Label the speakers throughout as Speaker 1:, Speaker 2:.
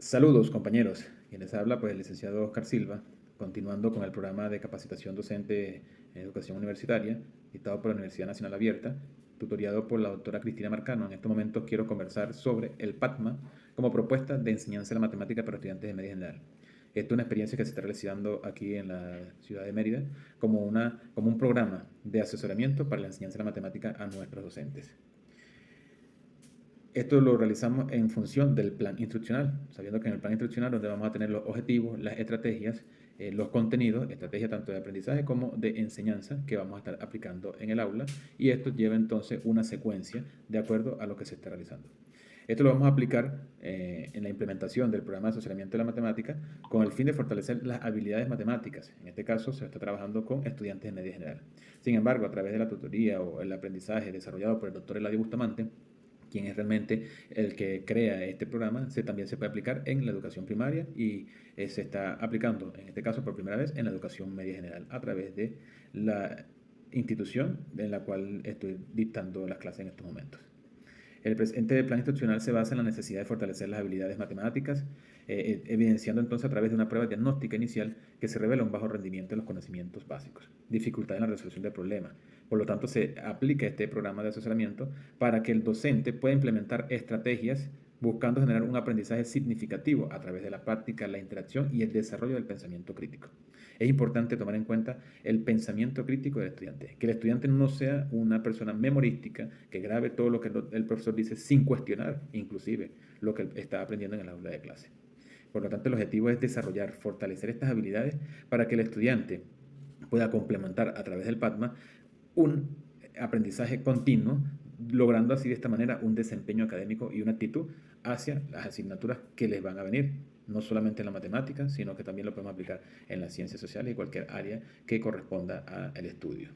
Speaker 1: Saludos, compañeros. Quien les habla, pues, el licenciado Oscar Silva, continuando con el programa de capacitación docente en educación universitaria, dictado por la Universidad Nacional Abierta, tutoriado por la doctora Cristina Marcano. En estos momentos quiero conversar sobre el PATMA como propuesta de enseñanza de la matemática para estudiantes de media general. Esto es una experiencia que se está realizando aquí en la ciudad de Mérida como un programa de asesoramiento para la enseñanza de la matemática a nuestros docentes. Esto lo realizamos en función del plan instruccional, sabiendo que en el plan instruccional donde vamos a tener los objetivos, las estrategias, los contenidos, estrategias tanto de aprendizaje como de enseñanza que vamos a estar aplicando en el aula, y esto lleva entonces una secuencia de acuerdo a lo que se está realizando. Esto lo vamos a aplicar en la implementación del programa de asociamiento de la matemática con el fin de fortalecer las habilidades matemáticas. En este caso se está trabajando con estudiantes de media general. Sin embargo, a través de la tutoría o el aprendizaje desarrollado por el doctor Eladio Bustamante, quien es realmente el que crea este programa, también se puede aplicar en la educación primaria y se está aplicando, en este caso por primera vez, en la educación media general a través de la institución en la cual estoy dictando las clases en estos momentos. El presente plan instruccional se basa en la necesidad de fortalecer las habilidades matemáticas, evidenciando entonces a través de una prueba diagnóstica inicial que se revela un bajo rendimiento en los conocimientos básicos, dificultad en la resolución de problemas. Por lo tanto, se aplica este programa de asesoramiento para que el docente pueda implementar estrategias buscando generar un aprendizaje significativo a través de la práctica, la interacción y el desarrollo del pensamiento crítico. Es importante tomar en cuenta el pensamiento crítico del estudiante, que el estudiante no sea una persona memorística, que grabe todo lo que el profesor dice sin cuestionar, inclusive, lo que está aprendiendo en el aula de clase. Por lo tanto, el objetivo es desarrollar, fortalecer estas habilidades para que el estudiante pueda complementar a través del PATMA un aprendizaje continuo, logrando así de esta manera un desempeño académico y una actitud hacia las asignaturas que les van a venir, no solamente en la matemática, sino que también lo podemos aplicar en las ciencias sociales y cualquier área que corresponda al estudio.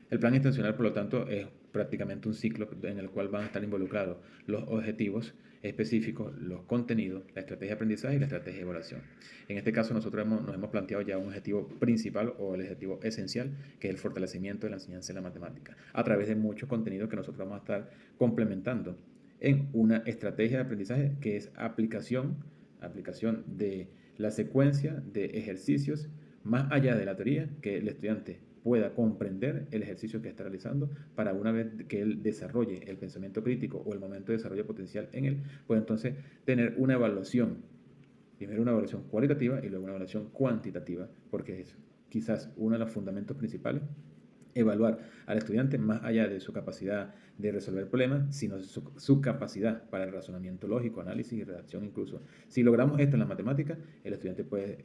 Speaker 1: El plan intencional, por lo tanto, es prácticamente un ciclo en el cual van a estar involucrados los objetivos específicos, los contenidos, la estrategia de aprendizaje y la estrategia de evaluación. En este caso, nosotros nos hemos planteado ya un objetivo principal o el objetivo esencial, que es el fortalecimiento de la enseñanza de la matemática, a través de muchos contenidos que nosotros vamos a estar complementando en una estrategia de aprendizaje que es aplicación de la secuencia de ejercicios más allá de la teoría, que el estudiante pueda comprender el ejercicio que está realizando para una vez que él desarrolle el pensamiento crítico o el momento de desarrollo potencial en él, pueda entonces tener una evaluación, primero una evaluación cualitativa y luego una evaluación cuantitativa, porque es quizás uno de los fundamentos principales, evaluar al estudiante más allá de su capacidad de resolver problemas, sino su capacidad para el razonamiento lógico, análisis y redacción incluso. Si logramos esto en la matemática, el estudiante puede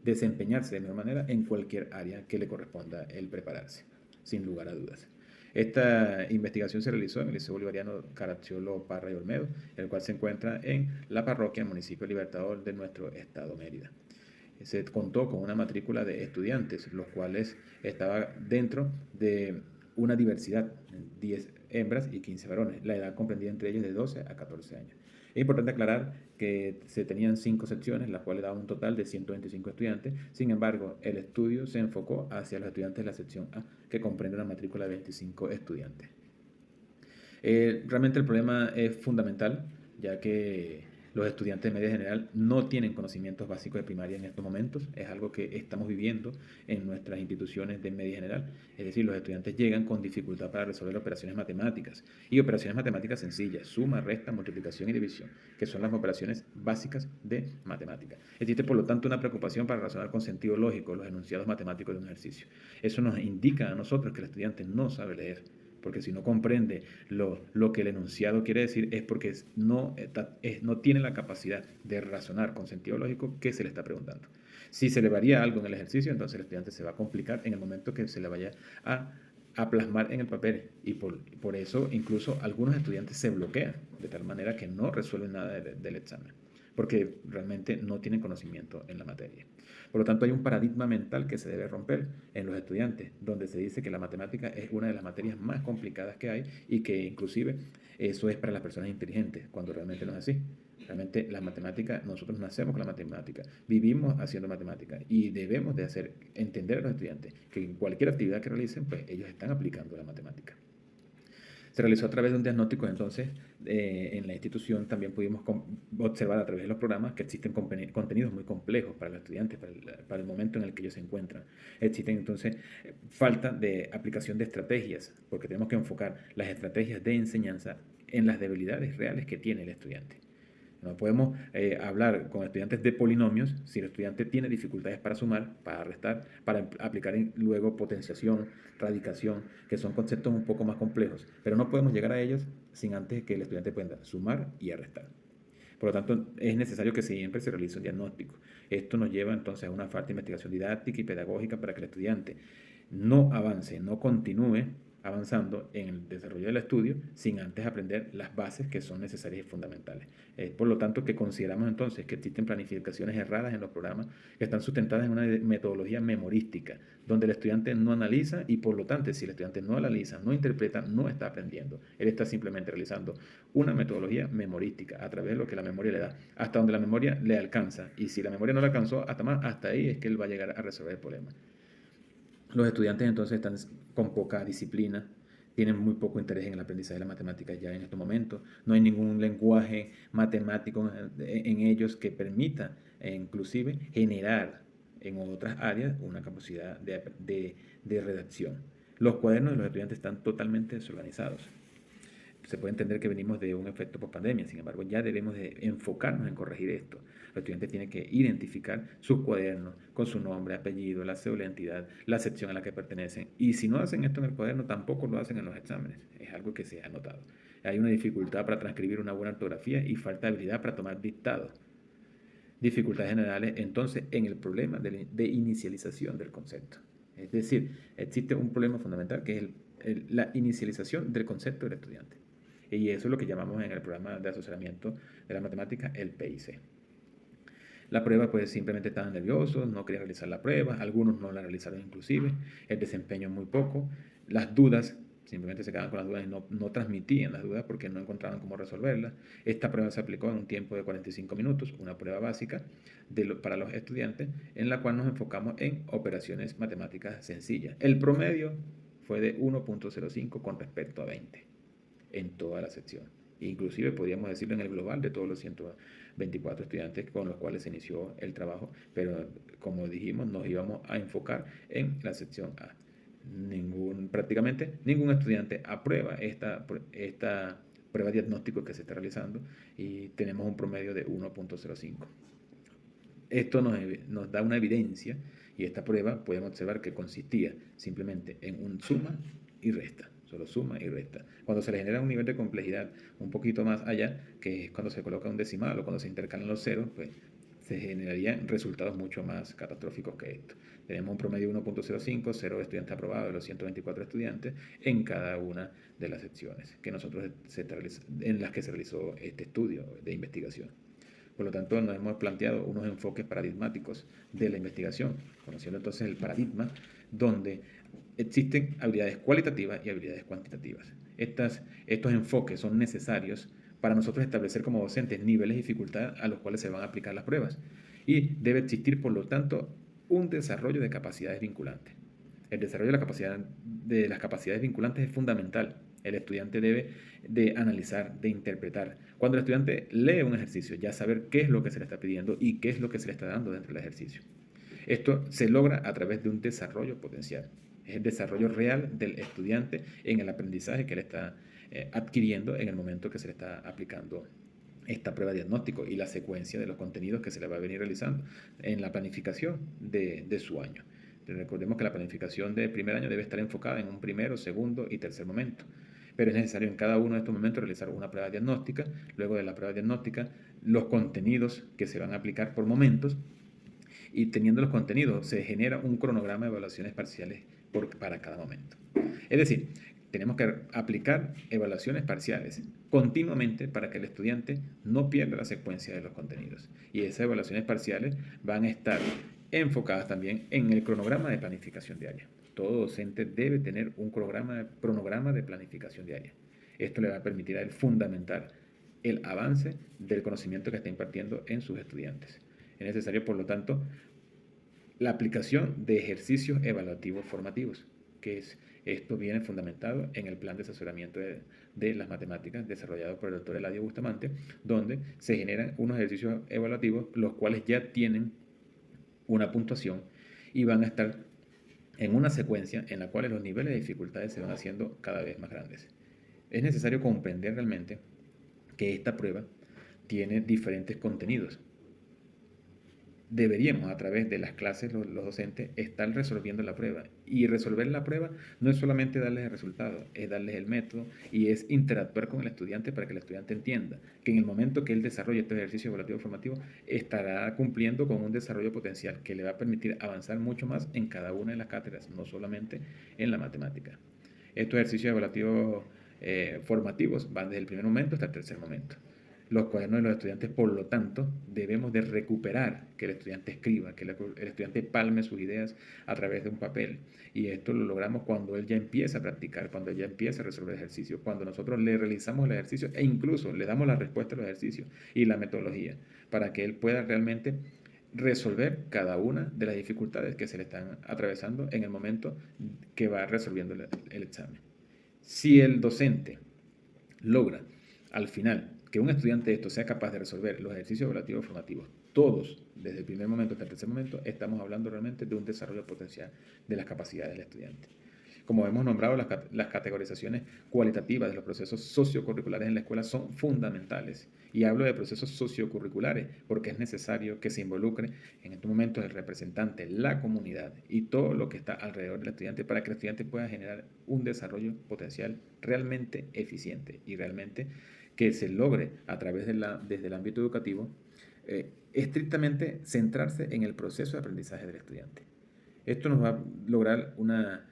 Speaker 1: desempeñarse de mejor manera en cualquier área que le corresponda el prepararse, sin lugar a dudas. Esta investigación se realizó en el Liceo Bolivariano Caracciolo Parra y Olmedo, el cual se encuentra en la parroquia del municipio Libertador de nuestro estado Mérida. Se contó con una matrícula de estudiantes, los cuales estaba dentro de una diversidad, 10 hembras y 15 varones. La edad comprendida entre ellos de 12 a 14 años. Es importante aclarar que se tenían 5 secciones, las cuales daban un total de 125 estudiantes. Sin embargo, el estudio se enfocó hacia los estudiantes de la sección A, que comprende una matrícula de 25 estudiantes. Realmente el problema es fundamental, ya que los estudiantes de media general no tienen conocimientos básicos de primaria en estos momentos. Es algo que estamos viviendo en nuestras instituciones de media general. Es decir, los estudiantes llegan con dificultad para resolver operaciones matemáticas y operaciones matemáticas sencillas, suma, resta, multiplicación y división, que son las operaciones básicas de matemática. Existe, por lo tanto, una preocupación para razonar con sentido lógico los enunciados matemáticos de un ejercicio. Eso nos indica a nosotros que el estudiante no sabe leer, porque si no comprende lo que el enunciado quiere decir es porque no tiene la capacidad de razonar con sentido lógico que se le está preguntando. Si se le varía algo en el ejercicio, entonces el estudiante se va a complicar en el momento que se le vaya a plasmar en el papel, y por eso incluso algunos estudiantes se bloquean de tal manera que no resuelven nada del examen, porque realmente no tienen conocimiento en la materia. Por lo tanto, hay un paradigma mental que se debe romper en los estudiantes, donde se dice que la matemática es una de las materias más complicadas que hay y que inclusive eso es para las personas inteligentes, cuando realmente no es así. Realmente la matemática, nosotros nacemos con la matemática, vivimos haciendo matemática y debemos de hacer entender a los estudiantes que en cualquier actividad que realicen, pues ellos están aplicando la matemática. Se realizó a través de un diagnóstico, entonces, en la institución también pudimos observar a través de los programas que existen contenidos muy complejos para los estudiantes, para el momento en el que ellos se encuentran. Existen entonces falta de aplicación de estrategias, porque tenemos que enfocar las estrategias de enseñanza en las debilidades reales que tiene el estudiante. No podemos hablar con estudiantes de polinomios si el estudiante tiene dificultades para sumar, para restar, para aplicar luego potenciación, radicación, que son conceptos un poco más complejos. Pero no podemos llegar a ellos sin antes que el estudiante pueda sumar y restar. Por lo tanto, es necesario que siempre se realice un diagnóstico. Esto nos lleva entonces a una falta de investigación didáctica y pedagógica para que el estudiante no avance, no continúe avanzando en el desarrollo del estudio sin antes aprender las bases que son necesarias y fundamentales. Por lo tanto, que consideramos entonces que existen planificaciones erradas en los programas que están sustentadas en una metodología memorística, donde el estudiante no analiza y por lo tanto, si el estudiante no analiza, no interpreta, no está aprendiendo. Él está simplemente realizando una metodología memorística a través de lo que la memoria le da, hasta donde la memoria le alcanza. Y si la memoria no le alcanzó, hasta ahí es que él va a llegar a resolver el problema. Los estudiantes entonces están con poca disciplina, tienen muy poco interés en el aprendizaje de la matemática ya en estos momentos. No hay ningún lenguaje matemático en ellos que permita inclusive generar en otras áreas una capacidad de redacción. Los cuadernos de los estudiantes están totalmente desorganizados. Se puede entender que venimos de un efecto post-pandemia, sin embargo, ya debemos de enfocarnos en corregir esto. Los estudiantes tienen que identificar sus cuadernos con su nombre, apellido, la cédula de identidad, la sección a la que pertenecen. Y si no hacen esto en el cuaderno, tampoco lo hacen en los exámenes. Es algo que se ha notado. Hay una dificultad para transcribir una buena ortografía y falta de habilidad para tomar dictados. Dificultades generales, entonces, en el problema de inicialización del concepto. Es decir, existe un problema fundamental que es la inicialización del concepto del estudiante. Y eso es lo que llamamos en el programa de asesoramiento de la matemática el PIC. La prueba, pues simplemente estaban nerviosos, no querían realizar la prueba, algunos no la realizaron inclusive, el desempeño muy poco, las dudas, simplemente se quedaban con las dudas y no transmitían las dudas porque no encontraban cómo resolverlas. Esta prueba se aplicó en un tiempo de 45 minutos, una prueba básica para los estudiantes, en la cual nos enfocamos en operaciones matemáticas sencillas. El promedio fue de 1.05 con respecto a 20 en toda la sección. Inclusive podríamos decirlo en el global de todos los 124 estudiantes con los cuales se inició el trabajo, pero como dijimos, nos íbamos a enfocar en la sección A. Prácticamente ningún estudiante aprueba esta prueba diagnóstico que se está realizando y tenemos un promedio de 1.05. Esto nos da una evidencia y esta prueba podemos observar que consistía simplemente en un suma y resta. Solo suma y resta. Cuando se le genera un nivel de complejidad un poquito más allá, que es cuando se coloca un decimal o cuando se intercalan los ceros, pues se generarían resultados mucho más catastróficos que esto. Tenemos un promedio de 1.05, 0 estudiantes aprobados de los 124 estudiantes en cada una de las secciones en las que se realizó este estudio de investigación. Por lo tanto, nos hemos planteado unos enfoques paradigmáticos de la investigación, conociendo entonces el paradigma, donde existen habilidades cualitativas y habilidades cuantitativas. Estos enfoques son necesarios para nosotros establecer como docentes niveles de dificultad a los cuales se van a aplicar las pruebas. Y debe existir, por lo tanto, un desarrollo de capacidades vinculantes. El desarrollo de las capacidades vinculantes es fundamental. El estudiante debe de analizar, de interpretar. Cuando el estudiante lee un ejercicio, ya saber qué es lo que se le está pidiendo y qué es lo que se le está dando dentro del ejercicio. Esto se logra a través de un desarrollo potencial. Es el desarrollo real del estudiante en el aprendizaje que él está adquiriendo en el momento que se le está aplicando esta prueba de diagnóstico y la secuencia de los contenidos que se le va a venir realizando en la planificación de su año. Recordemos que la planificación de primer año debe estar enfocada en un primero, segundo y tercer momento. Pero es necesario en cada uno de estos momentos realizar una prueba diagnóstica. Luego de la prueba diagnóstica, los contenidos que se van a aplicar por momentos. Y teniendo los contenidos, se genera un cronograma de evaluaciones parciales para cada momento. Es decir, tenemos que aplicar evaluaciones parciales continuamente para que el estudiante no pierda la secuencia de los contenidos. Y esas evaluaciones parciales van a estar enfocadas también en el cronograma de planificación diaria. Todo docente debe tener un cronograma de planificación diaria. Esto le va a permitir a él fundamentar el avance del conocimiento que está impartiendo en sus estudiantes. Es necesario, por lo tanto, la aplicación de ejercicios evaluativos formativos, que es Esto viene fundamentado en el plan de asesoramiento de las matemáticas desarrollado por el doctor Eladio Bustamante, donde se generan unos ejercicios evaluativos, los cuales ya tienen una puntuación y van a estar en una secuencia en la cual los niveles de dificultades se van haciendo cada vez más grandes. Es necesario comprender realmente que esta prueba tiene diferentes contenidos. Deberíamos, a través de las clases, los docentes, estar resolviendo la prueba. Y resolver la prueba no es solamente darles el resultado, es darles el método y es interactuar con el estudiante para que el estudiante entienda que en el momento que él desarrolle este ejercicio evaluativo formativo, estará cumpliendo con un desarrollo potencial que le va a permitir avanzar mucho más en cada una de las cátedras, no solamente en la matemática. Estos ejercicios evaluativos formativos van desde el primer momento hasta el tercer momento. Los cuadernos de los estudiantes, por lo tanto, debemos de recuperar que el estudiante escriba, que el estudiante palme sus ideas a través de un papel. Y esto lo logramos cuando él ya empieza a practicar, cuando él ya empieza a resolver ejercicios, cuando nosotros le realizamos el ejercicio e incluso le damos la respuesta a los ejercicios y la metodología para que él pueda realmente resolver cada una de las dificultades que se le están atravesando en el momento que va resolviendo el examen. Si el docente logra al final que un estudiante de esto sea capaz de resolver los ejercicios evaluativos formativos, todos, desde el primer momento hasta el tercer momento, estamos hablando realmente de un desarrollo potencial de las capacidades del estudiante. Como hemos nombrado, las categorizaciones cualitativas de los procesos sociocurriculares en la escuela son fundamentales. Y hablo de procesos sociocurriculares porque es necesario que se involucre en estos momentos el representante, la comunidad y todo lo que está alrededor del estudiante para que el estudiante pueda generar un desarrollo potencial realmente eficiente y realmente que se logre a través desde el ámbito educativo, estrictamente centrarse en el proceso de aprendizaje del estudiante. Esto nos va a lograr una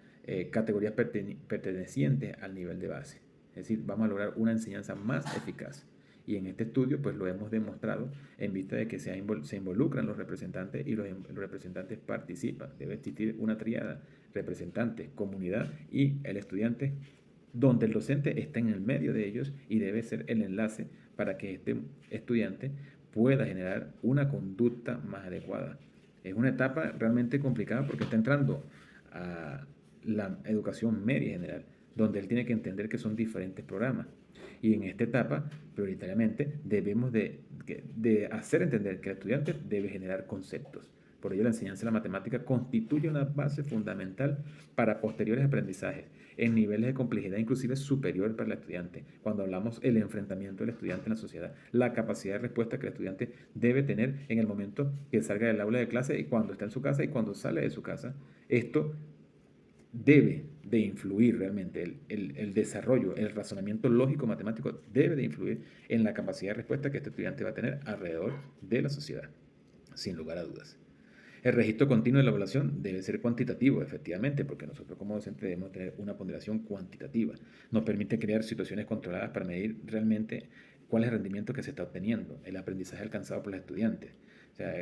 Speaker 1: categorías pertenecientes al nivel de base. Es decir, vamos a lograr una enseñanza más eficaz. Y en este estudio pues lo hemos demostrado en vista de que se involucran los representantes y los representantes participan. Debe existir una tríada, representantes, comunidad y el estudiante, donde el docente está en el medio de ellos y debe ser el enlace para que este estudiante pueda generar una conducta más adecuada. Es una etapa realmente complicada porque está entrando a la educación media general, donde él tiene que entender que son diferentes programas. Y en esta etapa, prioritariamente, debemos de hacer entender que el estudiante debe generar conceptos. Por ello, la enseñanza de la matemática constituye una base fundamental para posteriores aprendizajes en niveles de complejidad inclusive superior para el estudiante. Cuando hablamos del enfrentamiento del estudiante en la sociedad, la capacidad de respuesta que el estudiante debe tener en el momento que salga del aula de clase y cuando está en su casa y cuando sale de su casa. Esto debe de influir realmente, el desarrollo, el razonamiento lógico matemático debe de influir en la capacidad de respuesta que este estudiante va a tener alrededor de la sociedad, sin lugar a dudas. El registro continuo de la evaluación debe ser cuantitativo, efectivamente, porque nosotros como docentes debemos tener una ponderación cuantitativa. Nos permite crear situaciones controladas para medir realmente cuál es el rendimiento que se está obteniendo, el aprendizaje alcanzado por los estudiantes. O sea,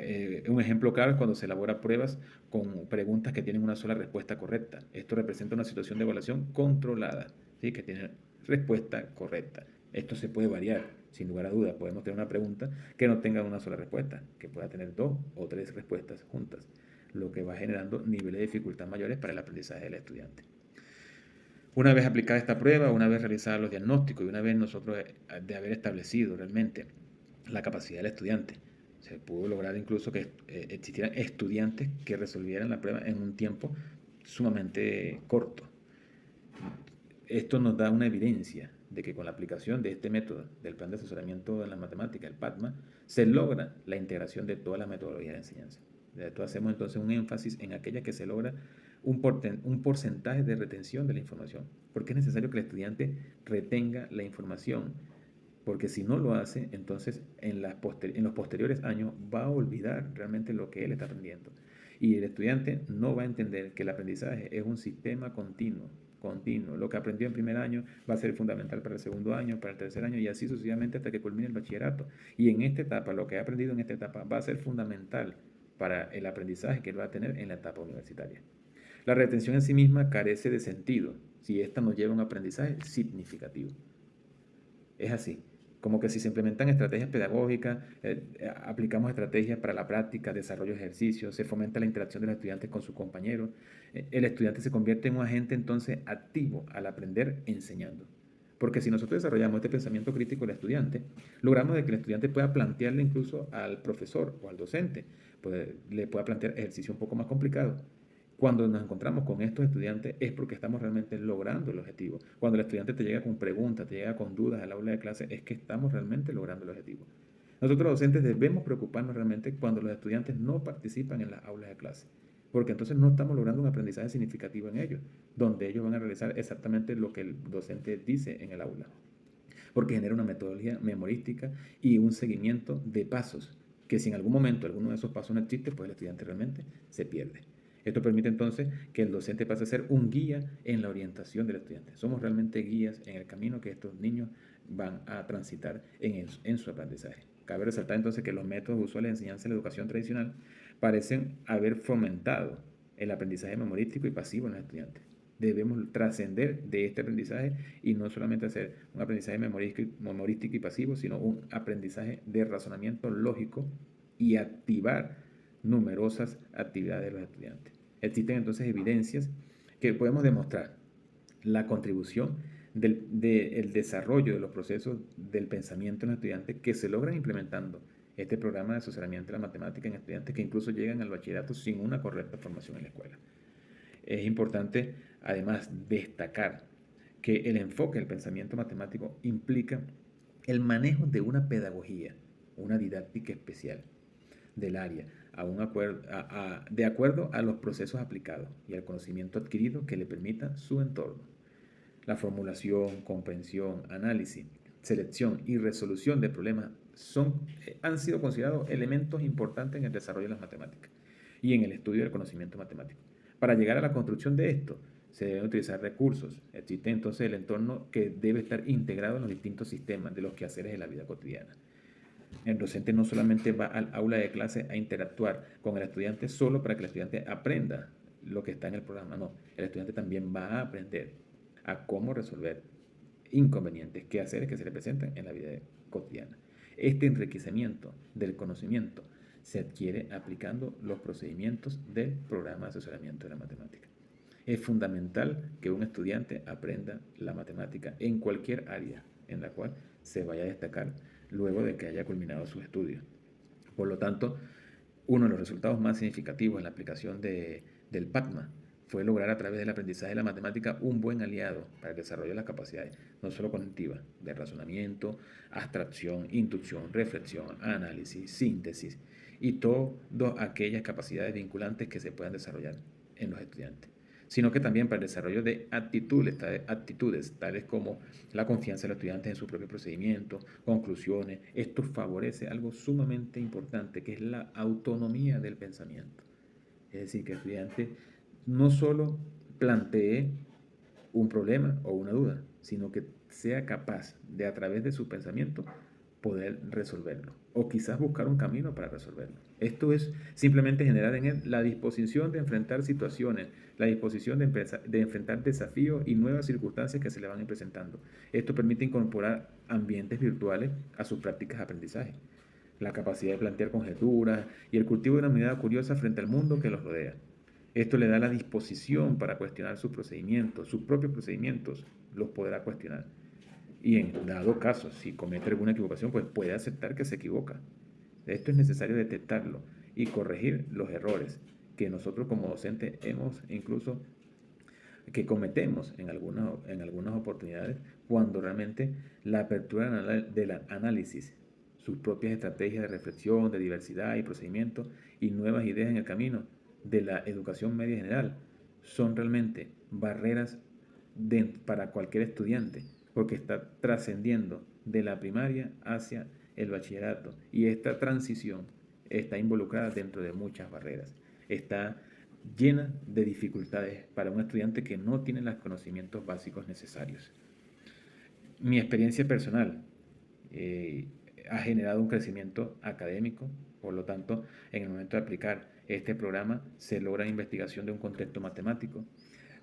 Speaker 1: un ejemplo claro es cuando se elabora pruebas con preguntas que tienen una sola respuesta correcta. Esto representa una situación de evaluación controlada, ¿sí? Que tiene respuesta correcta. Esto se puede variar, sin lugar a dudas. Podemos tener una pregunta que no tenga una sola respuesta, que pueda tener 2 o 3 respuestas juntas, lo que va generando niveles de dificultad mayores para el aprendizaje del estudiante. Una vez aplicada esta prueba, una vez realizados los diagnósticos y una vez nosotros de haber establecido realmente la capacidad del estudiante, se pudo lograr incluso que existieran estudiantes que resolvieran la prueba en un tiempo sumamente corto. Esto nos da una evidencia de que con la aplicación de este método del plan de asesoramiento en la matemática, el PATMA, se logra la integración de todas las metodologías de enseñanza. De esto hacemos entonces un énfasis en aquella que se logra un porcentaje de retención de la información, porque es necesario que el estudiante retenga la información, porque si no lo hace, entonces en los posteriores años va a olvidar realmente lo que él está aprendiendo. Y el estudiante no va a entender que el aprendizaje es un sistema continuo. Lo que aprendió en primer año va a ser fundamental para el segundo año, para el tercer año y así sucesivamente hasta que culmine el bachillerato. Y en esta etapa, lo que ha aprendido en esta etapa va a ser fundamental para el aprendizaje que él va a tener en la etapa universitaria. La retención en sí misma carece de sentido si ésta nos lleva a un aprendizaje significativo. Es así. como que si se implementan estrategias pedagógicas, aplicamos estrategias para la práctica, desarrollo de ejercicios, se fomenta la interacción de los estudiantes con sus compañeros, el estudiante se convierte en un agente entonces activo al aprender enseñando. Porque si nosotros desarrollamos este pensamiento crítico del estudiante, logramos de que el estudiante pueda plantearle incluso al profesor o al docente, pues, le pueda plantear ejercicios un poco más complicados. Cuando nos encontramos con estos estudiantes es porque estamos realmente logrando el objetivo. Cuando el estudiante te llega con preguntas, te llega con dudas al aula de clase, es que estamos realmente logrando el objetivo. Nosotros los docentes debemos preocuparnos realmente cuando los estudiantes no participan en las aulas de clase, porque entonces no estamos logrando un aprendizaje significativo en ellos, donde ellos van a realizar exactamente lo que el docente dice en el aula, porque genera una metodología memorística y un seguimiento de pasos, que si en algún momento alguno de esos pasos no existe, pues el estudiante realmente se pierde. Esto permite entonces que el docente pase a ser un guía en la orientación del estudiante. Somos realmente guías en el camino que estos niños van a transitar en su aprendizaje. Cabe resaltar entonces que los métodos usuales de enseñanza de la educación tradicional parecen haber fomentado el aprendizaje memorístico y pasivo en los estudiantes. Debemos trascender de este aprendizaje y no solamente hacer un aprendizaje memorístico y pasivo, sino un aprendizaje de razonamiento lógico y activar numerosas actividades de los estudiantes. Existen entonces evidencias que podemos demostrar la contribución del desarrollo de los procesos del pensamiento en los estudiantes que se logran implementando este programa de asociamiento de la matemática en estudiantes que incluso llegan al bachillerato sin una correcta formación en la escuela. Es importante, además, destacar que el enfoque del pensamiento matemático implica el manejo de una pedagogía, una didáctica especial del área, de acuerdo a los procesos aplicados y al conocimiento adquirido que le permita su entorno. La formulación, comprensión, análisis, selección y resolución de problemas han sido considerados elementos importantes en el desarrollo de las matemáticas y en el estudio del conocimiento matemático. Para llegar a la construcción de esto, se deben utilizar recursos. Existe entonces el entorno que debe estar integrado en los distintos sistemas de los quehaceres de la vida cotidiana. El docente no solamente va al aula de clase a interactuar con el estudiante solo para que el estudiante aprenda lo que está en el programa, no. El estudiante también va a aprender a cómo resolver inconvenientes, quehaceres que se le presentan en la vida cotidiana. Este enriquecimiento del conocimiento se adquiere aplicando los procedimientos del programa de asesoramiento de la matemática. Es fundamental que un estudiante aprenda la matemática en cualquier área en la cual se vaya a destacar luego de que haya culminado sus estudios. Por lo tanto, uno de los resultados más significativos en la aplicación del PACMA fue lograr a través del aprendizaje de la matemática un buen aliado para el desarrollo de las capacidades, no solo cognitivas, de razonamiento, abstracción, inducción, reflexión, análisis, síntesis y todas aquellas capacidades vinculantes que se puedan desarrollar en los estudiantes, sino que también para el desarrollo de actitudes tales como la confianza de los estudiantes en su propio procedimiento, conclusiones. Esto favorece algo sumamente importante, que es la autonomía del pensamiento. Es decir, que el estudiante no solo plantee un problema o una duda, sino que sea capaz de, a través de su pensamiento, poder resolverlo, o quizás buscar un camino para resolverlo. Esto es simplemente generar en él la disposición de enfrentar situaciones, la disposición de enfrentar desafíos y nuevas circunstancias que se le van a ir presentando. Esto permite incorporar ambientes virtuales a sus prácticas de aprendizaje, la capacidad de plantear conjeturas y el cultivo de una mirada curiosa frente al mundo que los rodea. Esto le da la disposición para cuestionar sus procedimientos, sus propios procedimientos, los podrá cuestionar. Y en dado caso, si comete alguna equivocación, pues puede aceptar que se equivoca. Esto es necesario detectarlo y corregir los errores que nosotros como docentes que cometemos en algunas oportunidades, cuando realmente la apertura del análisis, sus propias estrategias de reflexión, de diversidad y procedimiento y nuevas ideas en el camino de la educación media general son realmente barreras para cualquier estudiante, porque está trascendiendo de la primaria hacia el bachillerato y esta transición está involucrada dentro de muchas barreras. Está llena de dificultades para un estudiante que no tiene los conocimientos básicos necesarios. Mi experiencia personal ha generado un crecimiento académico, por lo tanto, en el momento de aplicar este programa se logra investigación de un contexto matemático,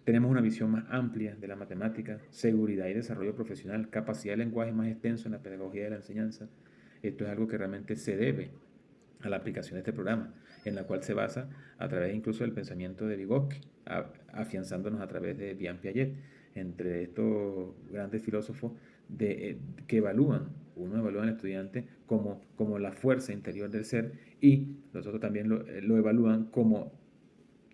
Speaker 1: Tenemos una visión más amplia de la matemática, seguridad y desarrollo profesional, capacidad de lenguaje más extenso en la pedagogía de la enseñanza. Esto es algo que realmente se debe a la aplicación de este programa, en la cual se basa a través incluso del pensamiento de Vygotsky, afianzándonos a través de Jean Piaget, entre estos grandes filósofos que uno evalúa al estudiante como la fuerza interior del ser y los otros también lo evalúan como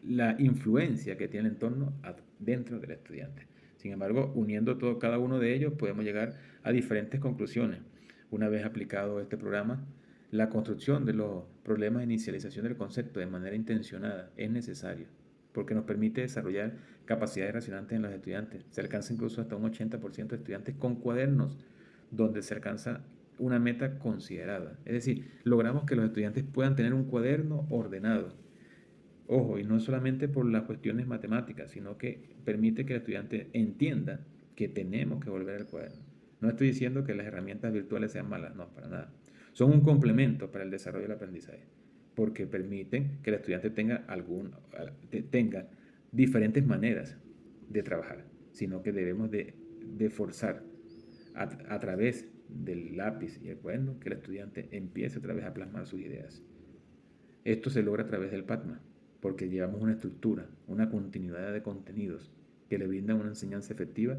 Speaker 1: la influencia que tiene el entorno dentro del estudiante. Sin embargo, uniendo cada uno de ellos podemos llegar a diferentes conclusiones. Una vez aplicado este programa, la construcción de los problemas de inicialización del concepto de manera intencionada es necesaria porque nos permite desarrollar capacidades racionantes en los estudiantes. Se alcanza incluso hasta un 80% de estudiantes con cuadernos donde se alcanza una meta considerada. Es decir, logramos que los estudiantes puedan tener un cuaderno ordenado. Ojo, y no solamente por las cuestiones matemáticas, sino que permite que el estudiante entienda que tenemos que volver al cuaderno. No estoy diciendo que las herramientas virtuales sean malas, no, para nada. Son un complemento para el desarrollo del aprendizaje, porque permiten que el estudiante tenga diferentes maneras de trabajar, sino que debemos de forzar a través del lápiz y el cuaderno que el estudiante empiece otra vez a plasmar sus ideas. Esto se logra a través del PATMA, porque llevamos una estructura, una continuidad de contenidos que le brindan una enseñanza efectiva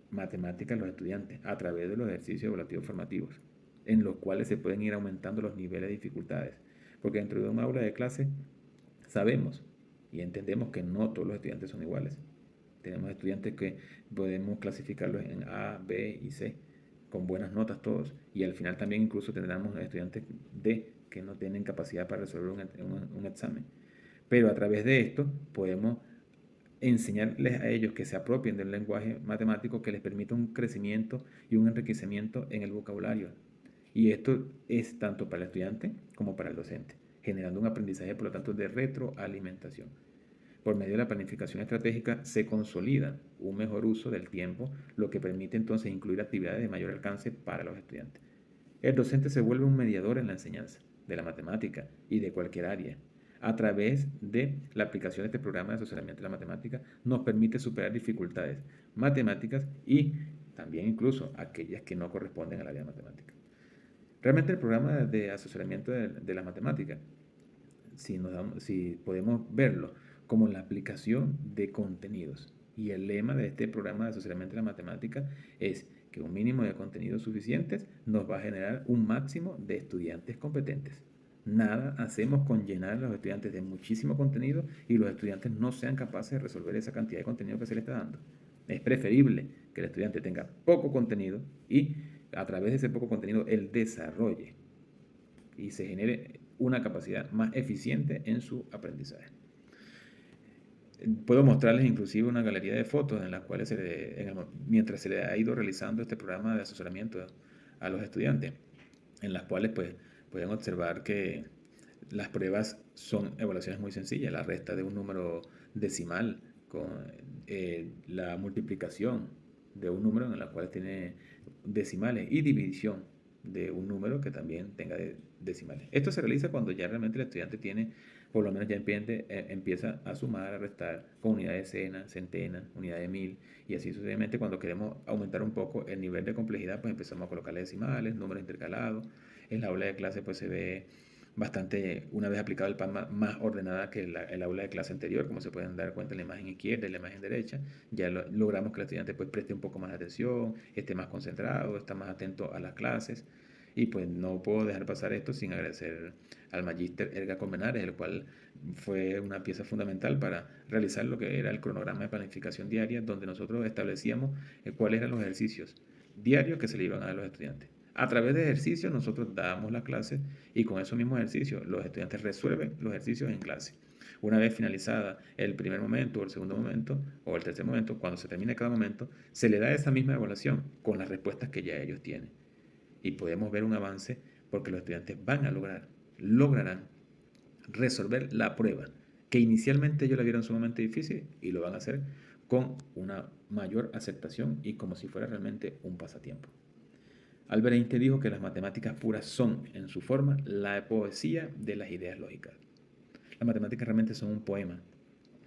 Speaker 1: matemática a los estudiantes a través de los ejercicios evaluativos formativos, en los cuales se pueden ir aumentando los niveles de dificultades. Porque dentro de un aula de clase sabemos y entendemos que no todos los estudiantes son iguales. Tenemos estudiantes que podemos clasificarlos en A, B y C, con buenas notas todos, y al final también incluso tendremos estudiantes D que no tienen capacidad para resolver un examen. Pero a través de esto podemos enseñarles a ellos que se apropien del lenguaje matemático que les permita un crecimiento y un enriquecimiento en el vocabulario. Y esto es tanto para el estudiante como para el docente, generando un aprendizaje, por lo tanto, de retroalimentación. Por medio de la planificación estratégica se consolida un mejor uso del tiempo, lo que permite entonces incluir actividades de mayor alcance para los estudiantes. El docente se vuelve un mediador en la enseñanza de la matemática y de cualquier área. A través de la aplicación de este programa de asesoramiento de la matemática, nos permite superar dificultades matemáticas y también incluso aquellas que no corresponden al área de matemática. Realmente el programa de asesoramiento de la matemática, si podemos verlo como la aplicación de contenidos, y el lema de este programa de asesoramiento de la matemática es que un mínimo de contenidos suficientes nos va a generar un máximo de estudiantes competentes. Nada hacemos con llenar a los estudiantes de muchísimo contenido y los estudiantes no sean capaces de resolver esa cantidad de contenido que se les está dando. Es preferible que el estudiante tenga poco contenido y a través de ese poco contenido él desarrolle y se genere una capacidad más eficiente en su aprendizaje. Puedo mostrarles inclusive una galería de fotos en las cuales mientras se le ha ido realizando este programa de asesoramiento a los estudiantes, en las cuales pues pueden observar que las pruebas son evaluaciones muy sencillas, la resta de un número decimal con la multiplicación de un número en la cual tiene decimales y división de un número que también tenga decimales. Esto se realiza cuando ya realmente el estudiante tiene, por lo menos ya empieza a sumar, a restar con unidades de decena, centena, unidad de mil, y así sucesivamente. Cuando queremos aumentar un poco el nivel de complejidad, pues empezamos a colocarle decimales, números intercalados. En la aula de clase pues se ve bastante, una vez aplicado el PATMA, más ordenada que el aula de clase anterior, como se pueden dar cuenta en la imagen izquierda y la imagen derecha. Ya logramos que el estudiante pues preste un poco más de atención, esté más concentrado, esté más atento a las clases. Y pues no puedo dejar pasar esto sin agradecer al magíster Edgar Colmenares, el cual fue una pieza fundamental para realizar lo que era el cronograma de planificación diaria, donde nosotros establecíamos cuáles eran los ejercicios diarios que se le iban a dar a los estudiantes. A través de ejercicios nosotros dábamos la clase y con esos mismos ejercicios los estudiantes resuelven los ejercicios en clase. Una vez finalizada el primer momento o el segundo momento o el tercer momento, cuando se termine cada momento, se le da esa misma evaluación con las respuestas que ya ellos tienen. Y podemos ver un avance porque los estudiantes lograrán resolver la prueba, que inicialmente ellos la vieron sumamente difícil y lo van a hacer con una mayor aceptación y como si fuera realmente un pasatiempo. Albert Einstein dijo que las matemáticas puras son, en su forma, la poesía de las ideas lógicas. Las matemáticas realmente son un poema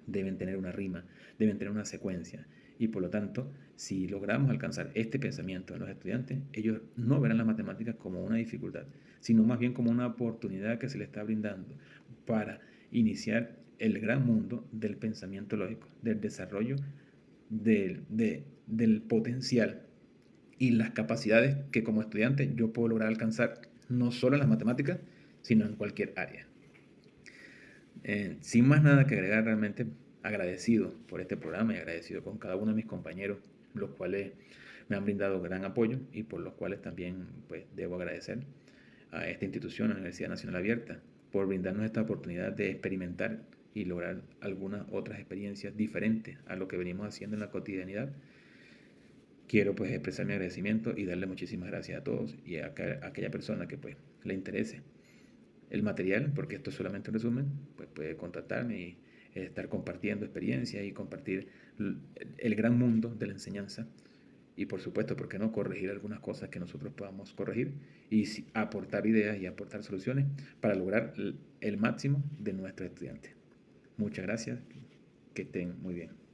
Speaker 1: deben tener una rima, deben tener una secuencia. Y por lo tanto, si logramos alcanzar este pensamiento en los estudiantes, ellos no verán las matemáticas como una dificultad, sino más bien como una oportunidad que se les está brindando para iniciar el gran mundo del pensamiento lógico, del desarrollo del potencial y las capacidades que como estudiante yo puedo lograr alcanzar no solo en las matemáticas, sino en cualquier área. Sin más nada que agregar, realmente agradecido por este programa y agradecido con cada uno de mis compañeros, los cuales me han brindado gran apoyo y por los cuales también pues, debo agradecer a esta institución, a la Universidad Nacional Abierta, por brindarnos esta oportunidad de experimentar y lograr algunas otras experiencias diferentes a lo que venimos haciendo en la cotidianidad. Quiero pues expresar mi agradecimiento y darle muchísimas gracias a todos y a aquella persona que pues le interese el material, porque esto es solamente un resumen, pues puede contactarme y estar compartiendo experiencias y compartir el gran mundo de la enseñanza y por supuesto, ¿por qué no corregir algunas cosas que nosotros podamos corregir y aportar ideas y aportar soluciones para lograr el máximo de nuestros estudiantes? Muchas gracias, que estén muy bien.